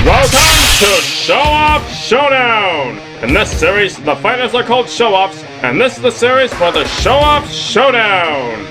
Welcome to Show-Off Showdown! In this series, the fighters are called Show-Offs, and this is the series for the Show-Off Showdown!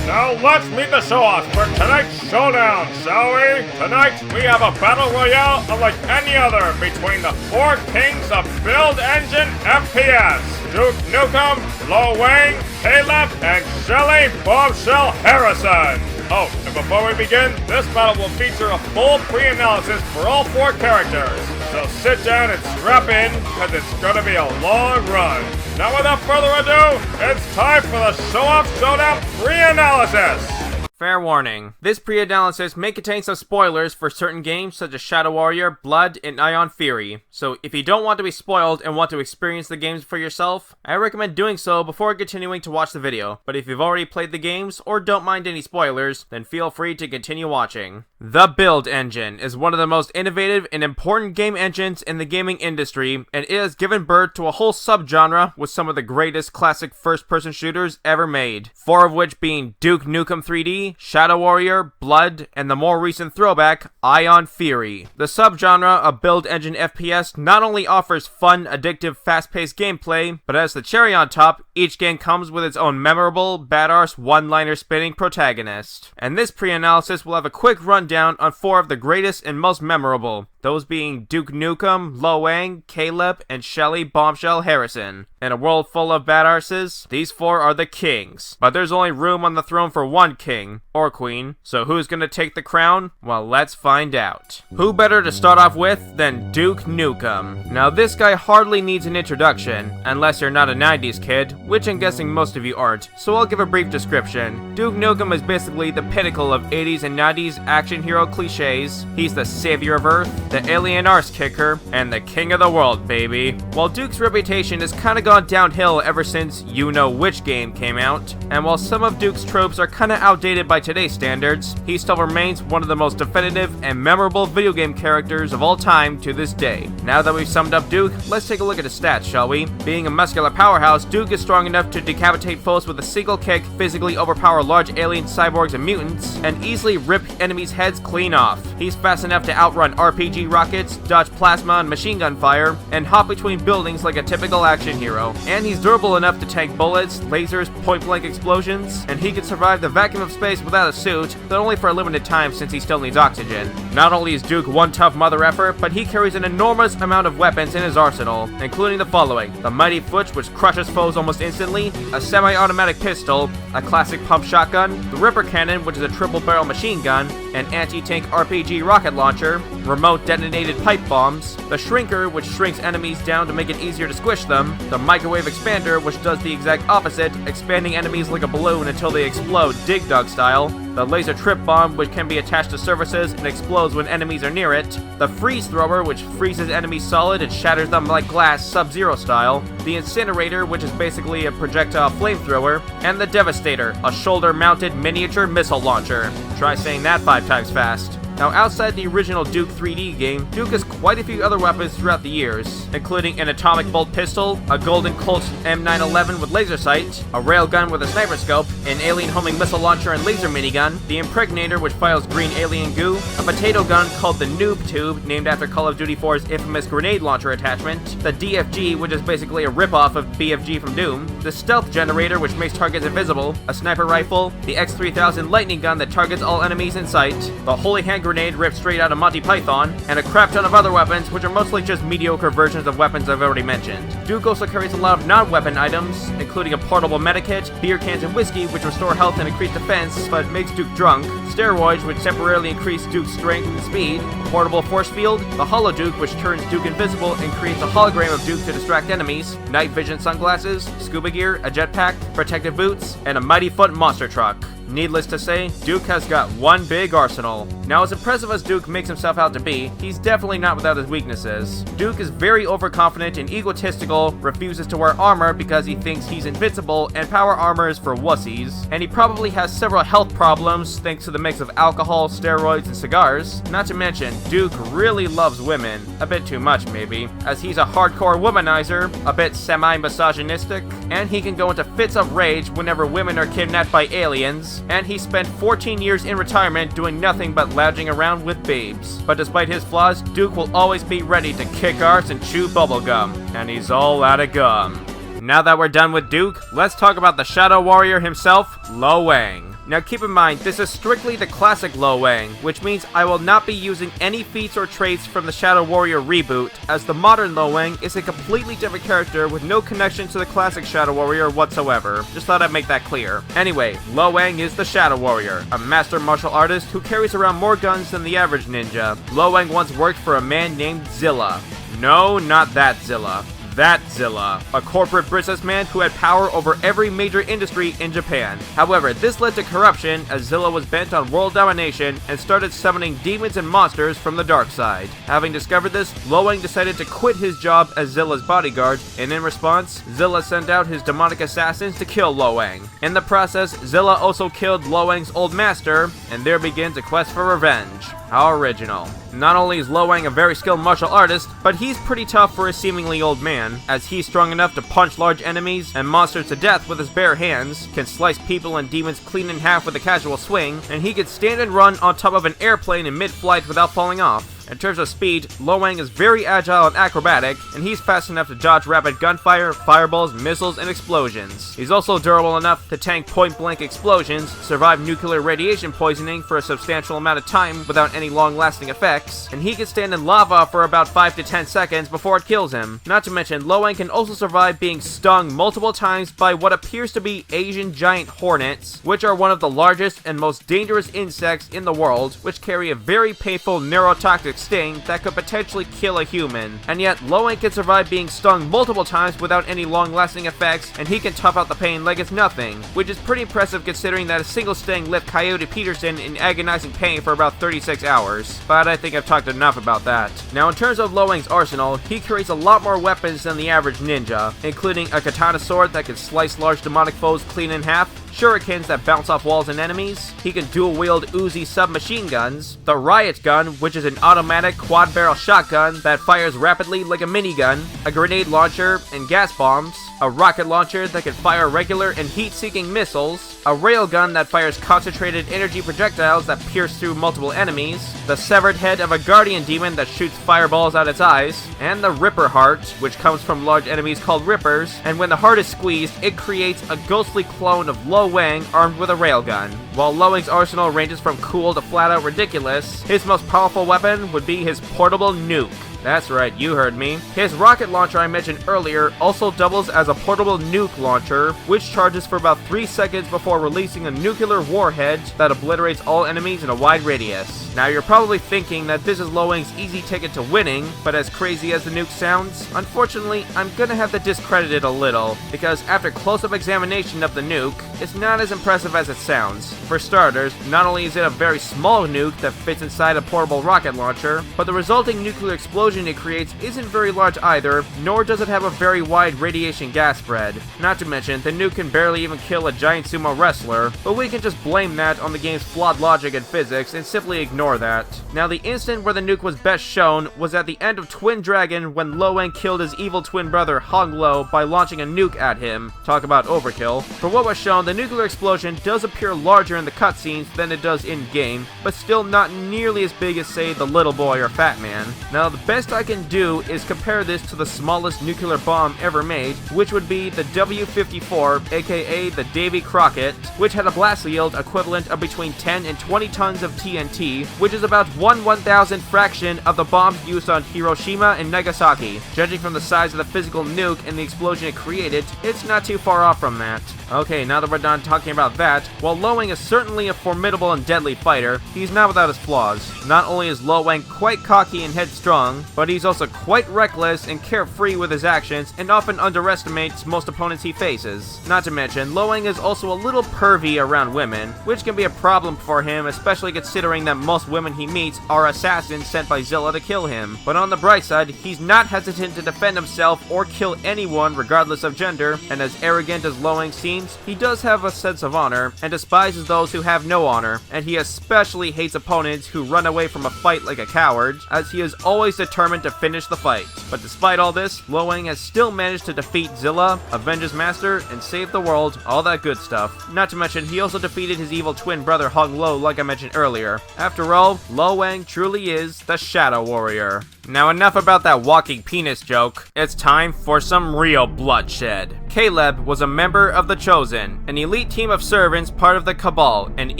Now let's meet the Show-Offs for tonight's Showdown, shall we? Tonight, we have a Battle Royale unlike any other between the four kings of Build Engine FPS. Duke Nukem, Lo-Wang, Caleb, and Shelly Bombshell Harrison. Oh, and before we begin, this battle will feature a full pre-analysis for all four characters. So sit down and strap in, because it's gonna be a long run. Now without further ado, it's time for the Show-Off Showdown pre-analysis! Fair warning, this pre-analysis may contain some spoilers for certain games such as Shadow Warrior, Blood, and Ion Fury. So if you don't want to be spoiled and want to experience the games for yourself, I recommend doing so before continuing to watch the video. But if you've already played the games or don't mind any spoilers, then feel free to continue watching. The Build Engine is one of the most innovative and important game engines in the gaming industry, and it has given birth to a whole subgenre with some of the greatest classic first-person shooters ever made. Four of which being Duke Nukem 3D, Shadow Warrior, Blood, and the more recent throwback, Ion Fury. The subgenre of Build Engine FPS not only offers fun, addictive, fast-paced gameplay, but as the cherry on top, each game comes with its own memorable, badass, one-liner spinning protagonist. And this pre-analysis will have a quick rundown on four of the greatest and most memorable, those being Duke Nukem, Lo-Wang, Caleb, and Shelly Bombshell Harrison. In a world full of badasses, these four are the kings. But there's only room on the throne for one king, or queen, so who's gonna take the crown? Well, let's find out. Who better to start off with than Duke Nukem? Now this guy hardly needs an introduction, unless you're not a 90s kid, which I'm guessing most of you aren't, so I'll give a brief description. Duke Nukem is basically the pinnacle of 80s and 90s action hero cliches. He's the savior of Earth, the alien arse kicker, and the king of the world, baby. While Duke's reputation has kinda gone downhill ever since you know which game came out, and while some of Duke's tropes are kinda outdated by today's standards, he still remains one of the most definitive and memorable video game characters of all time to this day. Now that we've summed up Duke, let's take a look at his stats, shall we? Being a muscular powerhouse, Duke is strong enough to decapitate foes with a single kick, physically overpower large alien cyborgs and mutants, and easily rip enemies' heads clean off. He's fast enough to outrun RPG rockets, dodge plasma and machine gun fire, and hop between buildings like a typical action hero. And he's durable enough to tank bullets, lasers, point-blank explosions, and he can survive the vacuum of space without a suit, but only for a limited time since he still needs oxygen. Not only is Duke one tough mother effer, but he carries an enormous amount of weapons in his arsenal, including the following: the Mighty Foot, which crushes foes almost instantly, a semi-automatic pistol, a classic pump shotgun, the Ripper Cannon, which is a triple-barrel machine gun, an anti-tank RPG rocket launcher, remote detonated pipe bombs, the Shrinker, which shrinks enemies down to make it easier to squish them, the Microwave Expander, which does the exact opposite, expanding enemies like a balloon until they explode Dig Dug style, the Laser Trip Bomb, which can be attached to surfaces and explodes when enemies are near it, the Freeze Thrower, which freezes enemies solid and shatters them like glass Sub-Zero style, the Incinerator, which is basically a projectile flamethrower, and the Devastator, a shoulder-mounted miniature missile launcher. Try saying that 5 times fast. Now, outside the original Duke 3D game, Duke has quite a few other weapons throughout the years, including an atomic bolt pistol, a Golden Colt M911 with laser sight, a railgun with a sniper scope, an alien homing missile launcher and laser minigun, the Impregnator, which files green alien goo, a potato gun called the Noob Tube, named after Call of Duty 4's infamous grenade launcher attachment, the DFG, which is basically a ripoff of BFG from Doom, the Stealth Generator, which makes targets invisible, a sniper rifle, the X3000 lightning gun that targets all enemies in sight, the Holy Hand Grenade ripped straight out of Monty Python, and a crap ton of other weapons, which are mostly just mediocre versions of weapons I've already mentioned. Duke also carries a lot of non-weapon items, including a portable medikit, beer cans and whiskey, which restore health and increase defense, but makes Duke drunk, steroids, which temporarily increase Duke's strength and speed, a portable force field, the Hollow Duke, which turns Duke invisible and creates a hologram of Duke to distract enemies, night vision sunglasses, scuba gear, a jetpack, protective boots, and a Mighty Foot monster truck. Needless to say, Duke has got one big arsenal. Now, as impressive as Duke makes himself out to be, he's definitely not without his weaknesses. Duke is very overconfident and egotistical, refuses to wear armor because he thinks he's invincible, and power armor is for wussies. And he probably has several health problems thanks to the mix of alcohol, steroids, and cigars. Not to mention, Duke really loves women. A bit too much, maybe, as he's a hardcore womanizer, a bit semi-misogynistic, and he can go into fits of rage whenever women are kidnapped by aliens. enemies, and he spent 14 years in retirement doing nothing but lounging around with babes. But despite his flaws, Duke will always be ready to kick arse and chew bubblegum, and he's all out of gum. Now that we're done with Duke, let's talk about the Shadow Warrior himself, Lo-Wang. Now keep in mind, this is strictly the classic Lo-Wang, which means I will not be using any feats or traits from the Shadow Warrior reboot, as the modern Lo-Wang is a completely different character with no connection to the classic Shadow Warrior whatsoever. Just thought I'd make that clear. Anyway, Lo-Wang is the Shadow Warrior, a master martial artist who carries around more guns than the average ninja. Lo-Wang once worked for a man named Zilla. No, not that Zilla. That Zilla, a corporate businessman who had power over every major industry in Japan. However, this led to corruption as Zilla was bent on world domination and started summoning demons and monsters from the dark side. Having discovered this, Lo-Wang decided to quit his job as Zilla's bodyguard, and in response, Zilla sent out his demonic assassins to kill Lo-Wang. In the process, Zilla also killed Lo-Wang's old master, and there begins a quest for revenge. How original. Not only is Lo-Wang a very skilled martial artist, but he's pretty tough for a seemingly old man, as he's strong enough to punch large enemies and monsters to death with his bare hands, can slice people and demons clean in half with a casual swing, and he can stand and run on top of an airplane in mid-flight without falling off. In terms of speed, Lo-Wang is very agile and acrobatic, and he's fast enough to dodge rapid gunfire, fireballs, missiles, and explosions. He's also durable enough to tank point-blank explosions, survive nuclear radiation poisoning for a substantial amount of time without any long-lasting effects, and he can stand in lava for about 5 to 10 seconds before it kills him. Not to mention, Lo-Wang can also survive being stung multiple times by what appears to be Asian giant hornets, which are one of the largest and most dangerous insects in the world, which carry a very painful neurotoxic sting that could potentially kill a human. And yet, Lo-Wang can survive being stung multiple times without any long-lasting effects, and he can tough out the pain like it's nothing, which is pretty impressive considering that a single sting left Coyote Peterson in agonizing pain for about 36 hours. But I think I've talked enough about that. Now, in terms of Lo-Wang's arsenal, he carries a lot more weapons than the average ninja, including a katana sword that can slice large demonic foes clean in half, shurikens that bounce off walls and enemies. He can dual-wield Uzi submachine guns, the Riot Gun, which is an automatic quad-barrel shotgun that fires rapidly like a minigun, a grenade launcher and gas bombs, a rocket launcher that can fire regular and heat-seeking missiles, a railgun that fires concentrated energy projectiles that pierce through multiple enemies, the severed head of a guardian demon that shoots fireballs out its eyes, and the Ripper Heart, which comes from large enemies called Rippers, and when the heart is squeezed, it creates a ghostly clone of Lo-Wang armed with a railgun. While Lo-Wang's arsenal ranges from cool to flat-out ridiculous, his most powerful weapon would be his portable nuke. That's right, you heard me. His rocket launcher I mentioned earlier also doubles as a portable nuke launcher, which charges for about 3 seconds before releasing a nuclear warhead that obliterates all enemies in a wide radius. Now you're probably thinking that this is Lo-Wang's easy ticket to winning, but as crazy as the nuke sounds, unfortunately I'm gonna have to discredit it a little, because after close-up examination of the nuke, it's not as impressive as it sounds. For starters, not only is it a very small nuke that fits inside a portable rocket launcher, but the resulting nuclear explosion it creates isn't very large either, nor does it have a very wide radiation gas spread. Not to mention, the nuke can barely even kill a giant sumo wrestler, but we can just blame that on the game's flawed logic and physics and simply ignore that. Now, the instant where the nuke was best shown was at the end of Twin Dragon when Lo-Wang killed his evil twin brother Hong-Lo by launching a nuke at him. Talk about overkill. For what was shown, the nuclear explosion does appear larger in the cutscenes than it does in-game, but still not nearly as big as, say, the Little Boy or Fat Man. Now, the best I can do is compare this to the smallest nuclear bomb ever made, which would be the W-54, aka the Davy Crockett, which had a blast yield equivalent of between 10 and 20 tons of TNT, which is about 1/1000th fraction of the bombs used on Hiroshima and Nagasaki. Judging from the size of the physical nuke and the explosion it created, it's not too far off from that. Okay, now that we're done talking about that, while Lo-Wang is certainly a formidable and deadly fighter, he's not without his flaws. Not only is Lo-Wang quite cocky and headstrong, but he's also quite reckless and carefree with his actions and often underestimates most opponents he faces. Not to mention, Lo-Wang is also a little pervy around women, which can be a problem for him, especially considering that most women he meets are assassins sent by Zilla to kill him. But on the bright side, he's not hesitant to defend himself or kill anyone regardless of gender, and as arrogant as Lo-Wang seems, he does have a sense of honor and despises those who have no honor, and he especially hates opponents who run away from a fight like a coward, as he is always determined to finish the fight. But despite all this, LoWang has still managed to defeat Zilla, avenge his master, and save the world, all that good stuff. Not to mention, he also defeated his evil twin brother Hung Lo like I mentioned earlier. After all, LoWang truly is the Shadow Warrior. Now enough about that walking penis joke, it's time for some real bloodshed. Caleb was a member of the Chosen, an elite team of servants part of the Cabal, an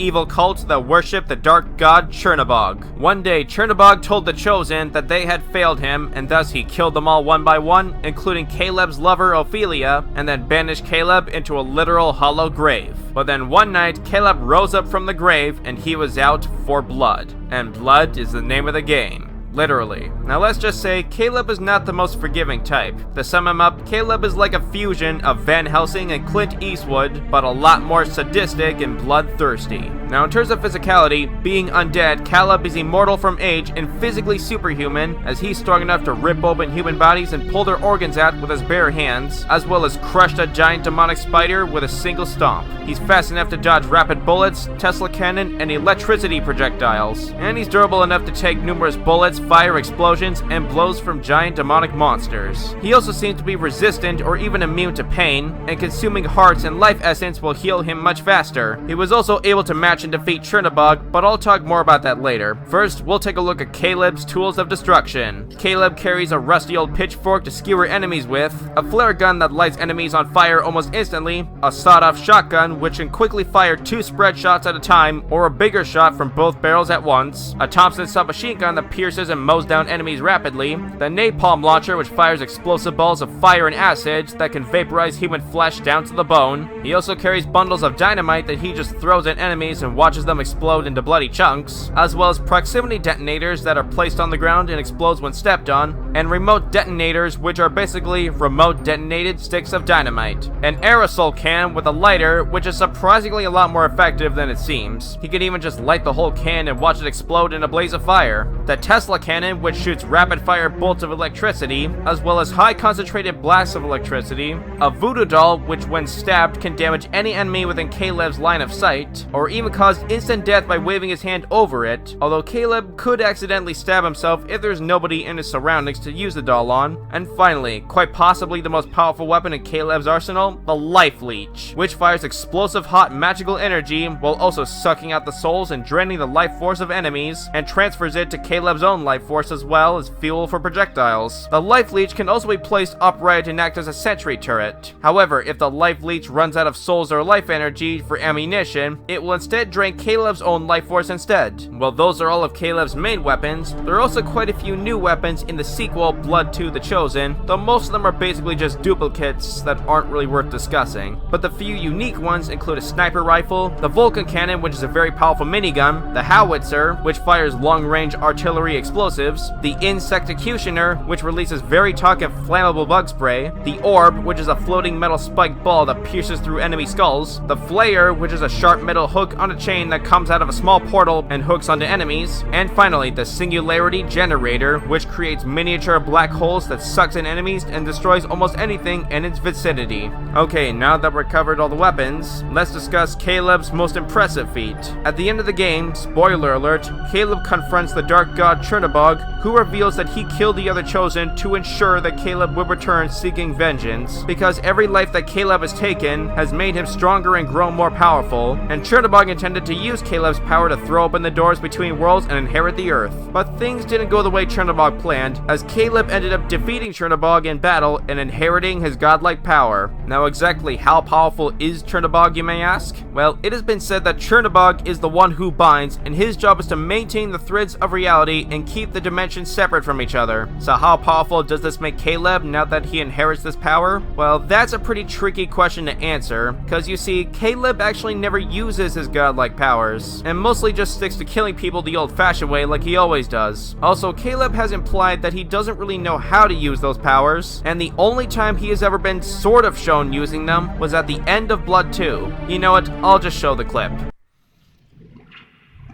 evil cult that worshipped the dark god Chernobog. One day, Chernobog told the Chosen that they had failed him, and thus he killed them all one by one, including Caleb's lover Ophelia, and then banished Caleb into a literal hollow grave. But then one night, Caleb rose up from the grave, and he was out for blood. And blood is the name of the game. Literally. Now let's just say, Caleb is not the most forgiving type. To sum him up, Caleb is like a fusion of Van Helsing and Clint Eastwood, but a lot more sadistic and bloodthirsty. Now in terms of physicality, being undead, Caleb is immortal from age and physically superhuman, as he's strong enough to rip open human bodies and pull their organs out with his bare hands, as well as crush a giant demonic spider with a single stomp. He's fast enough to dodge rapid bullets, Tesla cannon, and electricity projectiles. And he's durable enough to take numerous bullets, fire explosions, and blows from giant demonic monsters. He also seems to be resistant or even immune to pain, and consuming hearts and life essence will heal him much faster. He was also able to match and defeat Chernobog, but I'll talk more about that later. First, we'll take a look at Caleb's tools of destruction. Caleb carries a rusty old pitchfork to skewer enemies with, a flare gun that lights enemies on fire almost instantly, a sawed-off shotgun which can quickly fire 2 spread shots at a time, or a bigger shot from both barrels at once, a Thompson submachine gun that pierces and mows down enemies rapidly, the napalm launcher which fires explosive balls of fire and acid that can vaporize human flesh down to the bone. He also carries bundles of dynamite that he just throws at enemies and watches them explode into bloody chunks, as well as proximity detonators that are placed on the ground and explodes when stepped on, and remote detonators which are basically remote detonated sticks of dynamite. An aerosol can with a lighter which is surprisingly a lot more effective than it seems. He can even just light the whole can and watch it explode in a blaze of fire. The Tesla cannon which shoots rapid fire bolts of electricity, as well as high concentrated blasts of electricity. A voodoo doll which when stabbed can damage any enemy within Caleb's line of sight, or even cause instant death by waving his hand over it, although Caleb could accidentally stab himself if there's nobody in his surroundings to use the doll on. And finally, quite possibly the most powerful weapon in Caleb's arsenal, the Life Leech, which fires explosive hot magical energy while also sucking out the souls and draining the life force of enemies, and transfers it to Caleb's own life force as well as fuel for projectiles. The Life Leech can also be placed upright and act as a sentry turret. However, if the Life Leech runs out of souls or life energy for ammunition, it will instead drain Caleb's own life force instead. Well, those are all of Caleb's main weapons. There are also quite a few new weapons in the sequel, Blood 2: The Chosen, though most of them are basically just duplicates that aren't really worth discussing. But the few unique ones include a sniper rifle, the Vulcan cannon, which is a very powerful minigun, the howitzer, which fires long-range artillery explosives, the Insecticutioner, which releases very toxic flammable bug spray, the Orb, which is a floating metal spiked ball that pierces through enemy skulls, the Flayer, which is a sharp metal hook on a chain that comes out of a small portal and hooks onto enemies, and finally the Singularity Generator, which creates miniature black holes that sucks in enemies and destroys almost anything in its vicinity. Okay, now that we've covered all the weapons, let's discuss Caleb's most impressive feat. At the end of the game, spoiler alert, Caleb confronts the dark god Chernobog, who reveals that he killed the other Chosen to ensure that Caleb would return seeking vengeance, because every life that Caleb has taken has made him stronger and grown more powerful, and Chernobog intended to use Caleb's power to throw open the doors between worlds and inherit the Earth. But things didn't go the way Chernobog planned, as Caleb ended up defeating Chernobog in battle and inheriting his godlike power. Now exactly how powerful is Chernobog, you may ask? Well, it has been said that Chernobog is the one who binds, and his job is to maintain the threads of reality and keep the dimensions separate from each other. So how powerful does this make Caleb now that he inherits this power? Well, that's a pretty tricky question to answer, because you see, Caleb actually never uses his godlike powers, and mostly just sticks to killing people the old-fashioned way like he always does. Also, Caleb has implied that he doesn't really know how to use those powers, and the only time he has ever been sort of shown using them was at the end of Blood 2. You know what? I'll just show the clip.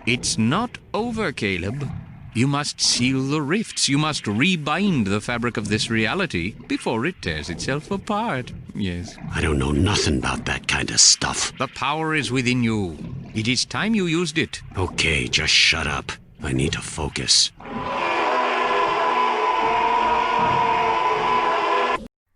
It's not over, Caleb. You must seal the rifts. You must rebind the fabric of this reality before it tears itself apart. Yes. I don't know nothing about that kind of stuff. The power is within you. It is time you used it. Okay, just shut up. I need to focus.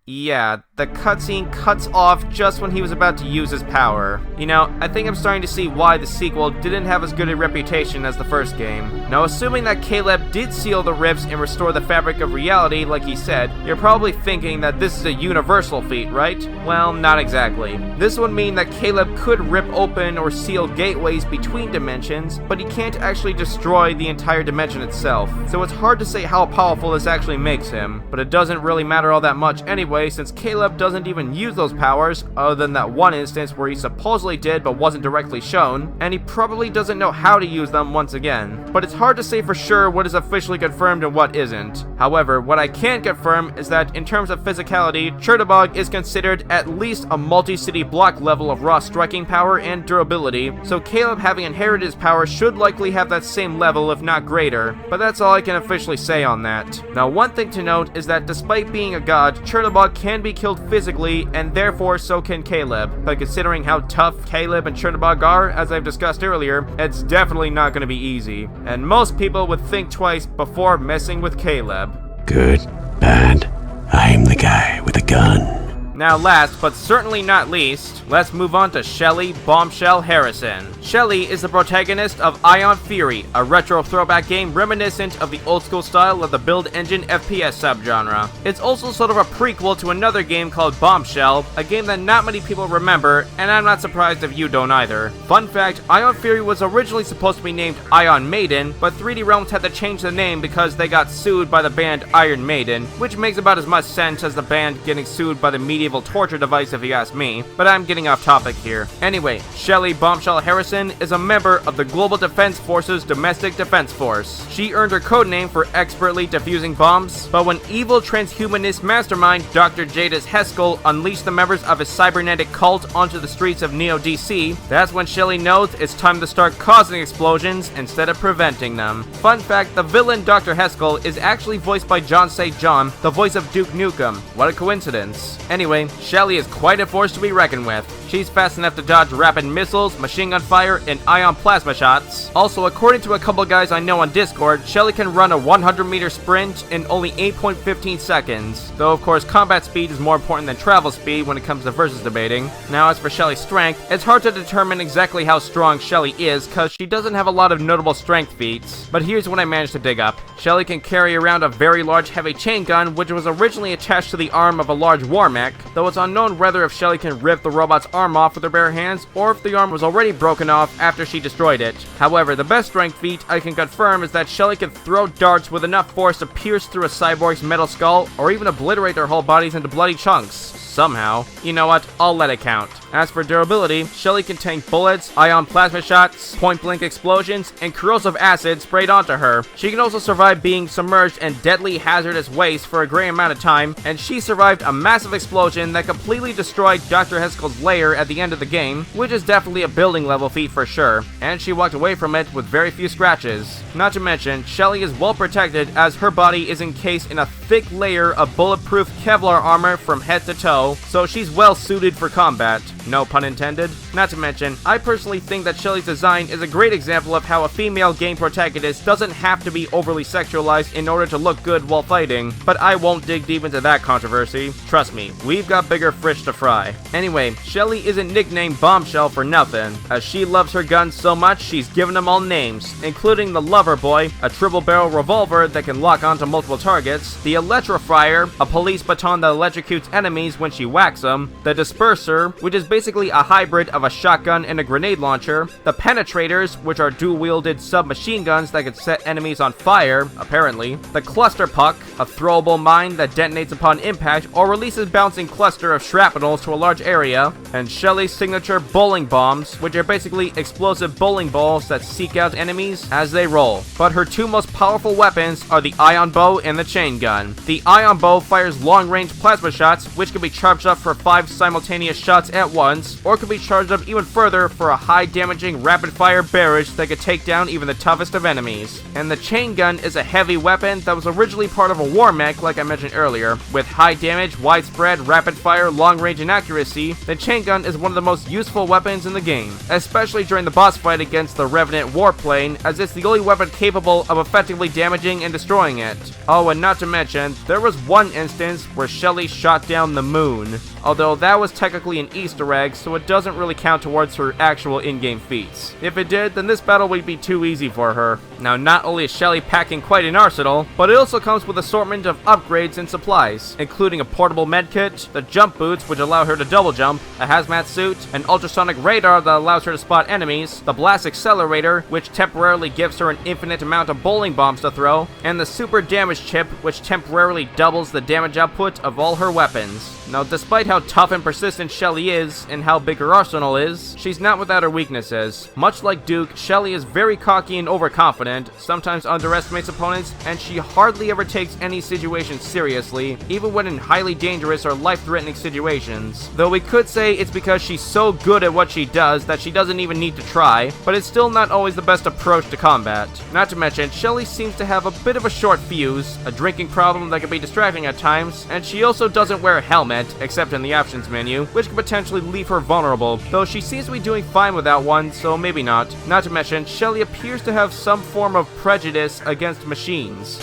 Yeah, the cutscene cuts off just when he was about to use his power. You know, I think I'm starting to see why the sequel didn't have as good a reputation as the first game. Now, assuming that Caleb did seal the rifts and restore the fabric of reality like he said, you're probably thinking that this is a universal feat, right? Well, not exactly. This would mean that Caleb could rip open or seal gateways between dimensions, but he can't actually destroy the entire dimension itself. So it's hard to say how powerful this actually makes him, but it doesn't really matter all that much anyway, since Caleb doesn't even use those powers, other than that one instance where he supposedly did but wasn't directly shown, and he probably doesn't know how to use them once again. But it's hard to say for sure what is officially confirmed and what isn't. However, what I can confirm is that in terms of physicality, Chernobog is considered at least a multi-city block level of raw striking power and durability, so Caleb having inherited his power should likely have that same level if not greater, but that's all I can officially say on that. Now, one thing to note is that despite being a god, Chernobog can be killed physically, and therefore so can Caleb. But considering how tough Caleb and Chernobog are, as I've discussed earlier, it's definitely not going to be easy. And most people would think twice before messing with Caleb. Good, bad, I'm the guy with a gun. Now last, but certainly not least, let's move on to Shelly Bombshell Harrison. Shelly is the protagonist of Ion Fury, a retro throwback game reminiscent of the old school style of the Build Engine FPS subgenre. It's also sort of a prequel to another game called Bombshell, a game that not many people remember, and I'm not surprised if you don't either. Fun fact, Ion Fury was originally supposed to be named Ion Maiden, but 3D Realms had to change the name because they got sued by the band Iron Maiden, which makes about as much sense as the band getting sued by the medieval torture device if you ask me, but I'm getting off topic here. Anyway, Shelly Bombshell Harrison is a member of the Global Defense Force's Domestic Defense Force. She earned her codename for expertly defusing bombs, but when evil transhumanist mastermind Dr. Jadis Heskell unleashed the members of his cybernetic cult onto the streets of Neo DC, that's when Shelly knows it's time to start causing explosions instead of preventing them. Fun fact, the villain Dr. Heskell is actually voiced by John St. John, the voice of Duke Nukem. What a coincidence. Anyway, Shelly is quite a force to be reckoned with. She's fast enough to dodge rapid missiles, machine gun fire, and ion plasma shots. Also, according to a couple guys I know on Discord, Shelly can run a 100-meter sprint in only 8.15 seconds. Though, of course, combat speed is more important than travel speed when it comes to versus debating. Now, as for Shelly's strength, it's hard to determine exactly how strong Shelly is, cause she doesn't have a lot of notable strength feats. But here's what I managed to dig up. Shelly can carry around a very large heavy chain gun, which was originally attached to the arm of a large war mech, though it's unknown whether if Shelly can rip the robot's arm off with her bare hands, or if the arm was already broken off after she destroyed it. However, the best strength feat I can confirm is that Shelly can throw darts with enough force to pierce through a cyborg's metal skull, or even obliterate their whole bodies into bloody chunks. Somehow. You know what? I'll let it count. As for durability, Shelly can tank bullets, ion plasma shots, point-blank explosions, and corrosive acid sprayed onto her. She can also survive being submerged in deadly hazardous waste for a great amount of time, and she survived a massive explosion that completely destroyed Dr. Heskell's lair at the end of the game, which is definitely a building level feat for sure, and she walked away from it with very few scratches. Not to mention, Shelly is well protected as her body is encased in a thick layer of bulletproof Kevlar armor from head to toe, so she's well suited for combat. No pun intended. Not to mention, I personally think that Shelly's design is a great example of how a female game protagonist doesn't have to be overly sexualized in order to look good while fighting, but I won't dig deep into that controversy. Trust me, we've got bigger fish to fry. Anyway, Shelly isn't nicknamed Bombshell for nothing, as she loves her guns so much she's given them all names, including the Lover Boy, a triple barrel revolver that can lock onto multiple targets, the Electrofryer, a police baton that electrocutes enemies when she whacks them, the Disperser, which is basically a hybrid of a shotgun and a grenade launcher, the Penetrators, which are dual-wielded submachine guns that can set enemies on fire, apparently, the Cluster Puck, a throwable mine that detonates upon impact or releases bouncing cluster of shrapnels to a large area, and Shelly's signature bowling bombs, which are basically explosive bowling balls that seek out enemies as they roll. But her two most powerful weapons are the ion bow and the chain gun. The ion bow fires long-range plasma shots, which can be charged up for 5 simultaneous shots at once, or can be charged them even further for a high-damaging, rapid-fire barrage that could take down even the toughest of enemies. And the chain gun is a heavy weapon that was originally part of a war mech, like I mentioned earlier. With high damage, widespread, rapid-fire, long-range, and accuracy, the chain gun is one of the most useful weapons in the game, especially during the boss fight against the Revenant warplane, as it's the only weapon capable of effectively damaging and destroying it. Oh, and not to mention, there was one instance where Shelly shot down the moon, although that was technically an Easter egg, so it doesn't really count towards her actual in-game feats. If it did, then this battle would be too easy for her. Now, not only is Shelly packing quite an arsenal, but it also comes with an assortment of upgrades and supplies, including a portable medkit, the jump boots which allow her to double jump, a hazmat suit, an ultrasonic radar that allows her to spot enemies, the blast accelerator, which temporarily gives her an infinite amount of bowling bombs to throw, and the super damage chip, which temporarily doubles the damage output of all her weapons. Now, despite how tough and persistent Shelly is, and how big her arsenal is, she's not without her weaknesses. Much like Duke, Shelly is very cocky and overconfident, sometimes underestimates opponents, and she hardly ever takes any situation seriously, even when in highly dangerous or life-threatening situations. Though we could say it's because she's so good at what she does that she doesn't even need to try, but it's still not always the best approach to combat. Not to mention, Shelly seems to have a bit of a short fuse, a drinking problem that can be distracting at times, and she also doesn't wear a helmet, except in the options menu, which could potentially leave her vulnerable, though she seems to be doing fine without one, so maybe not. Not to mention, Shelly appears to have some form of prejudice against machines.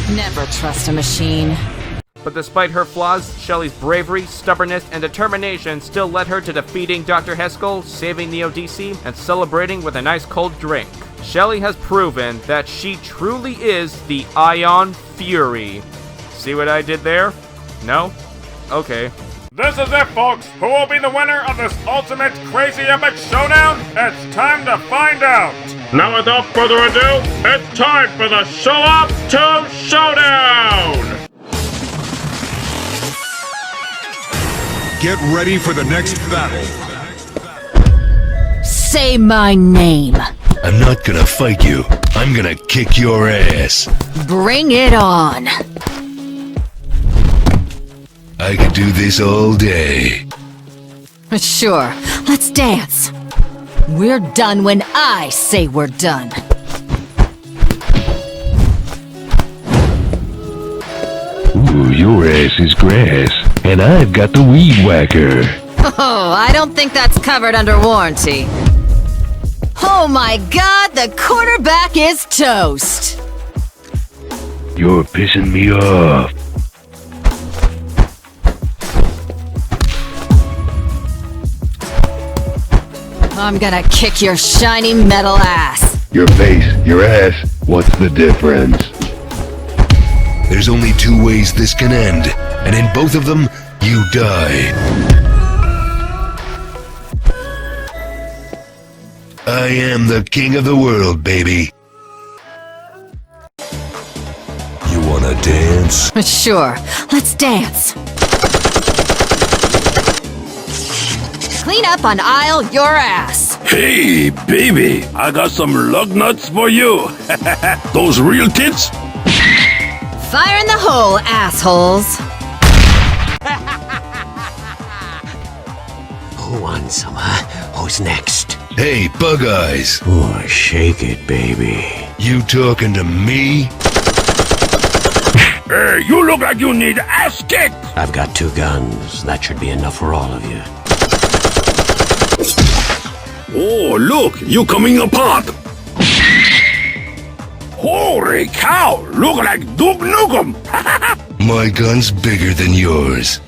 Never trust a machine. But despite her flaws, Shelly's bravery, stubbornness, and determination still led her to defeating Dr. Heskel, saving the ODC, and celebrating with a nice cold drink. Shelly has proven that she truly is the Ion Fury. See what I did there? No? Okay. This is it, folks! Who will be the winner of this ultimate crazy epic showdown? It's time to find out! Now without further ado, it's time for the Show-Off to Showdown! Get ready for the next battle. Say my name. I'm not gonna fight you. I'm gonna kick your ass. Bring it on. I could do this all day. Sure, let's dance. We're done when I say we're done. Ooh, your ass is grass, and I've got the weed whacker. Oh, I don't think that's covered under warranty. Oh my god, the quarterback is toast! You're pissing me off. I'm gonna kick your shiny metal ass. Your face, your ass, what's the difference? There's only two ways this can end, and in both of them, you die. I am the king of the world, baby. You wanna dance? Sure, let's dance. Clean up on aisle your ass. Hey, baby, I got some lug nuts for you. Those real tits? Fire in the hole, assholes. Who wants some, huh? Who's next? Hey, Bug Eyes. Oh, shake it, baby. You talking to me? Hey, you look like you need ass kicked. I've got 2 guns. That should be enough for all of you. Oh, look, you coming apart. Holy cow, look like Duke Nukem. My gun's bigger than yours.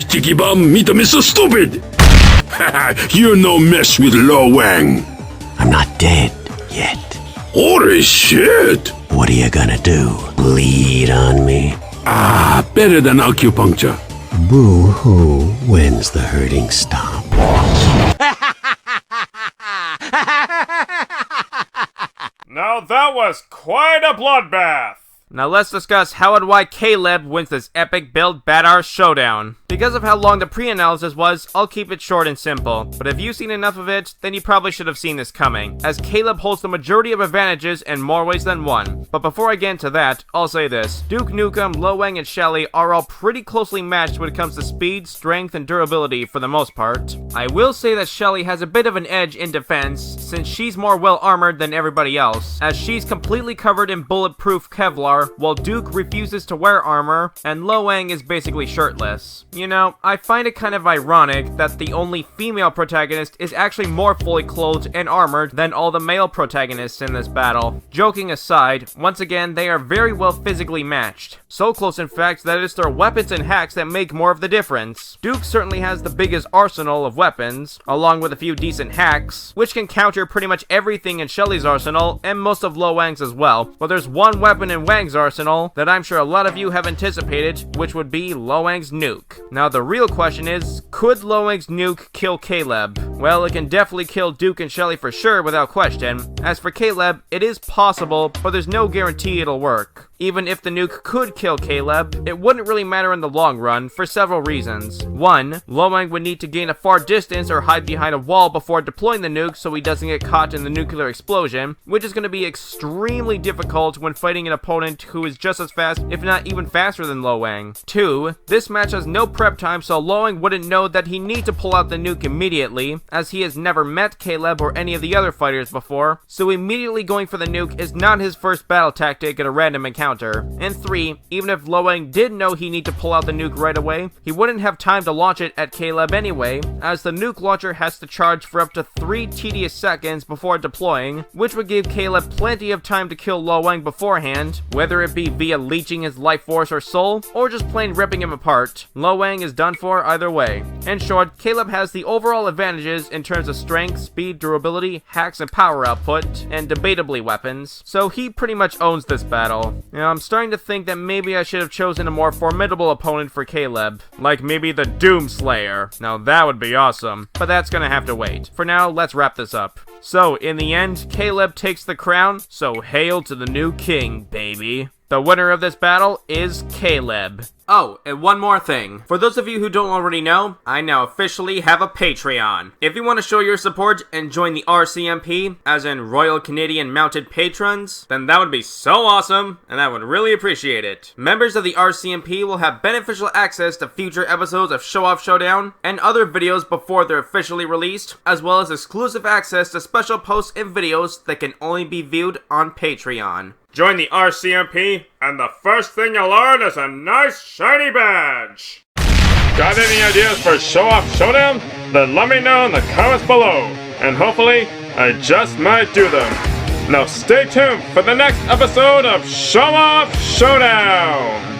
Sticky Bomb, meet Mr. Stupid. You're no mess with Lo-Wang. I'm not dead yet. Holy shit. What are you gonna do? Bleed on me? Ah, better than acupuncture. Boo-hoo. When's the hurting stop? Now that was quite a bloodbath! Now let's discuss how and why Caleb wins this epic Build Badass Showdown. Because of how long the pre-analysis was, I'll keep it short and simple, but if you've seen enough of it, then you probably should have seen this coming, as Caleb holds the majority of advantages in more ways than one. But before I get into that, I'll say this: Duke Nukem, Lo-Wang, and Shelly are all pretty closely matched when it comes to speed, strength, and durability for the most part. I will say that Shelly has a bit of an edge in defense, since she's more well armored than everybody else, as she's completely covered in bulletproof Kevlar, while Duke refuses to wear armor, and Lo-Wang is basically shirtless. You know, I find it kind of ironic that the only female protagonist is actually more fully clothed and armored than all the male protagonists in this battle. Joking aside, once again, they are very well physically matched. So close in fact that it's their weapons and hacks that make more of the difference. Duke certainly has the biggest arsenal of weapons, along with a few decent hacks, which can counter pretty much everything in Shelly's arsenal, and most of Lo-Wang's as well. But there's one weapon in Wang's arsenal that I'm sure a lot of you have anticipated, which would be Lo-Wang's nuke. Now the real question is, could Lo-Wang's nuke kill Caleb? Well, it can definitely kill Duke and Shelly for sure without question. As for Caleb, it is possible, but there's no guarantee it'll work. Even if the nuke could kill Caleb, it wouldn't really matter in the long run for several reasons. One, Lo-Wang would need to gain a far distance or hide behind a wall before deploying the nuke so he doesn't get caught in the nuclear explosion, which is going to be extremely difficult when fighting an opponent who is just as fast, if not even faster than Lo-Wang. Two, this match has no prep time, so Lo-Wang wouldn't know that he needs to pull out the nuke immediately, as he has never met Caleb or any of the other fighters before, so immediately going for the nuke is not his first battle tactic in a random encounter. And three, even if Lo-Wang did know he need to pull out the nuke right away, he wouldn't have time to launch it at Caleb anyway, as the nuke launcher has to charge for up to 3 tedious seconds before deploying, which would give Caleb plenty of time to kill Lo-Wang beforehand, whether it be via leeching his life force or soul, or just plain ripping him apart. Lo-Wang is done for either way. In short, Caleb has the overall advantages in terms of strength, speed, durability, hacks, and power output, and debatably weapons, so he pretty much owns this battle. Now, I'm starting to think that maybe I should have chosen a more formidable opponent for Caleb, like maybe the Doomslayer. Now that would be awesome, but that's gonna have to wait. For now, let's wrap this up. So, in the end, Caleb takes the crown, so hail to the new king, baby. The winner of this battle is Caleb. Oh, and one more thing. For those of you who don't already know, I now officially have a Patreon. If you want to show your support and join the RCMP, as in Royal Canadian Mounted Patrons, then that would be so awesome, and I would really appreciate it. Members of the RCMP will have beneficial access to future episodes of Show-Off Showdown and other videos before they're officially released, as well as exclusive access to special posts and videos that can only be viewed on Patreon. Join the RCMP, and the first thing you'll earn is a nice shiny badge. Got any ideas for Show-Off Showdown? Then let me know in the comments below, and hopefully, I just might do them. Now stay tuned for the next episode of Show-Off Showdown!